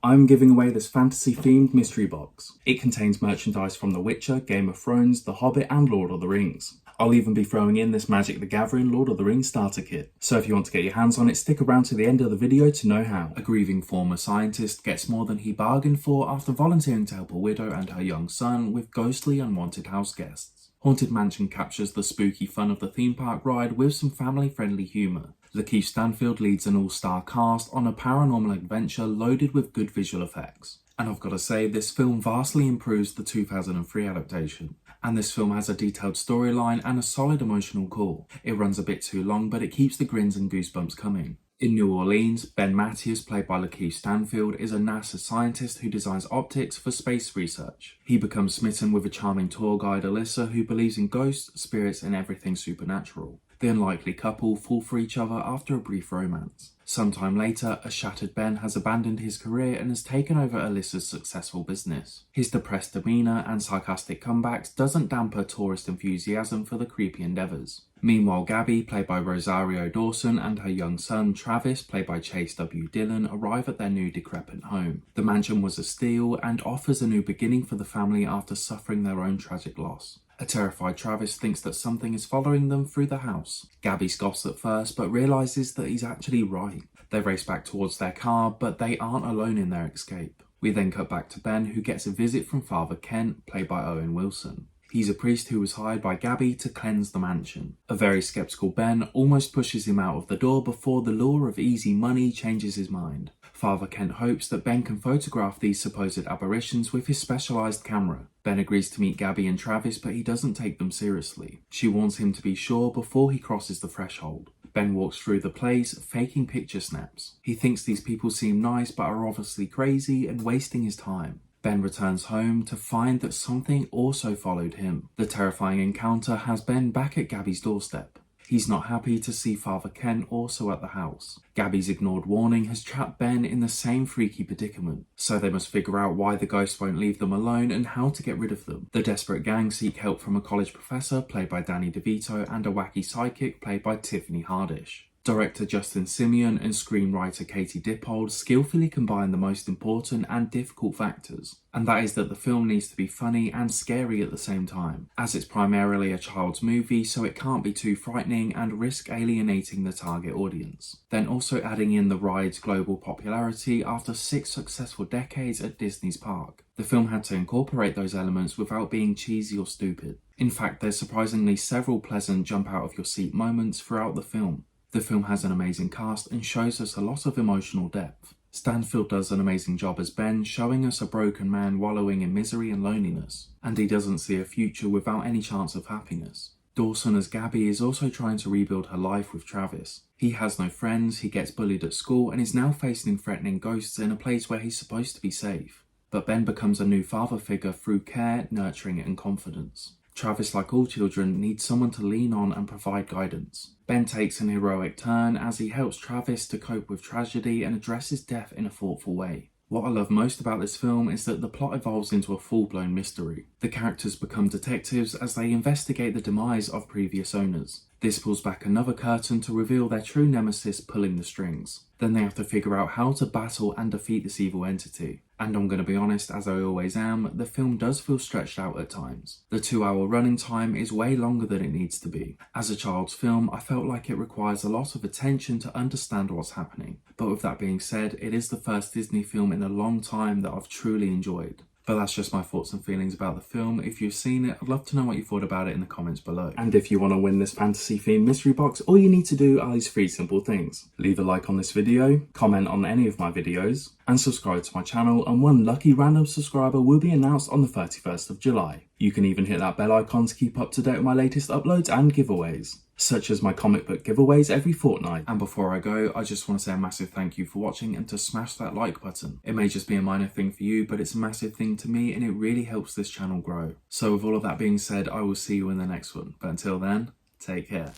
I'm giving away this fantasy-themed mystery box. It contains merchandise from The Witcher, Game of Thrones, The Hobbit and Lord of the Rings. I'll even be throwing in this Magic the Gathering Lord of the Rings starter kit. So if you want to get your hands on it, stick around to the end of the video to know how. A grieving former scientist gets more than he bargained for after volunteering to help a widow and her young son with ghostly unwanted house guests. Haunted Mansion captures the spooky fun of the theme park ride with some family-friendly humour. Lakeith Stanfield leads an all-star cast on a paranormal adventure loaded with good visual effects. And I've got to say, this film vastly improves the 2003 adaptation. And this film has a detailed storyline and a solid emotional core. It runs a bit too long, but it keeps the grins and goosebumps coming. In New Orleans, Ben Matthews, played by Lakeith Stanfield, is a NASA scientist who designs optics for space research. He becomes smitten with a charming tour guide, Alyssa, who believes in ghosts, spirits and everything supernatural. The unlikely couple fall for each other after a brief romance. Sometime later, a shattered Ben has abandoned his career and has taken over Alyssa's successful business. His depressed demeanour and sarcastic comebacks doesn't damper tourist enthusiasm for the creepy endeavours. Meanwhile, Gabby, played by Rosario Dawson, and her young son, Travis, played by Chase W. Dillon, arrive at their new decrepit home. The mansion was a steal and offers a new beginning for the family after suffering their own tragic loss. A terrified Travis thinks that something is following them through the house. Gabby scoffs at first, but realises that he's actually right. They race back towards their car, but they aren't alone in their escape. We then cut back to Ben, who gets a visit from Father Kent, played by Owen Wilson. He's a priest who was hired by Gabby to cleanse the mansion. A very skeptical Ben almost pushes him out of the door before the lure of easy money changes his mind. Father Kent hopes that Ben can photograph these supposed apparitions with his specialised camera. Ben agrees to meet Gabby and Travis, but he doesn't take them seriously. She wants him to be sure before he crosses the threshold. Ben walks through the place, faking picture snaps. He thinks these people seem nice but are obviously crazy and wasting his time. Ben returns home to find that something also followed him. The terrifying encounter has Ben back at Gabby's doorstep. He's not happy to see Father Kent also at the house. Gabby's ignored warning has trapped Ben in the same freaky predicament, so they must figure out why the ghost won't leave them alone and how to get rid of them. The desperate gang seek help from a college professor, played by Danny DeVito, and a wacky psychic, played by Tiffany Haddish. Director Justin Simeon and screenwriter Katie Dippold skillfully combine the most important and difficult factors, and that is that the film needs to be funny and scary at the same time, as it's primarily a child's movie, so it can't be too frightening and risk alienating the target audience. Then also adding in the ride's global popularity after 6 successful decades at Disney's park. The film had to incorporate those elements without being cheesy or stupid. In fact, there's surprisingly several pleasant jump out of your seat moments throughout the film. The film has an amazing cast and shows us a lot of emotional depth. Stanfield does an amazing job as Ben, showing us a broken man wallowing in misery and loneliness, and he doesn't see a future without any chance of happiness. Dawson as Gabby is also trying to rebuild her life with Travis. He has no friends, he gets bullied at school, and is now facing threatening ghosts in a place where he's supposed to be safe. But Ben becomes a new father figure through care, nurturing and confidence. Travis, like all children, needs someone to lean on and provide guidance. Ben takes an heroic turn as he helps Travis to cope with tragedy and addresses death in a thoughtful way. What I love most about this film is that the plot evolves into a full-blown mystery. The characters become detectives as they investigate the demise of previous owners. This pulls back another curtain to reveal their true nemesis pulling the strings. Then they have to figure out how to battle and defeat this evil entity. And I'm going to be honest, as I always am, the film does feel stretched out at times. The 2-hour running time is way longer than it needs to be. As a child's film, I felt like it requires a lot of attention to understand what's happening. But with that being said, it is the first Disney film in a long time that I've truly enjoyed. But that's just my thoughts and feelings about the film. If you've seen it, I'd love to know what you thought about it in the comments below. And if you want to win this fantasy themed mystery box, all you need to do are these 3 simple things. Leave a like on this video, comment on any of my videos, and subscribe to my channel, and one lucky random subscriber will be announced on the 31st of July. You can even hit that bell icon to keep up to date with my latest uploads and giveaways, such as my comic book giveaways every fortnight. And before I go, I just want to say a massive thank you for watching and to smash that like button. It may just be a minor thing for you, but it's a massive thing to me and it really helps this channel grow. So with all of that being said, I will see you in the next one. But until then, take care.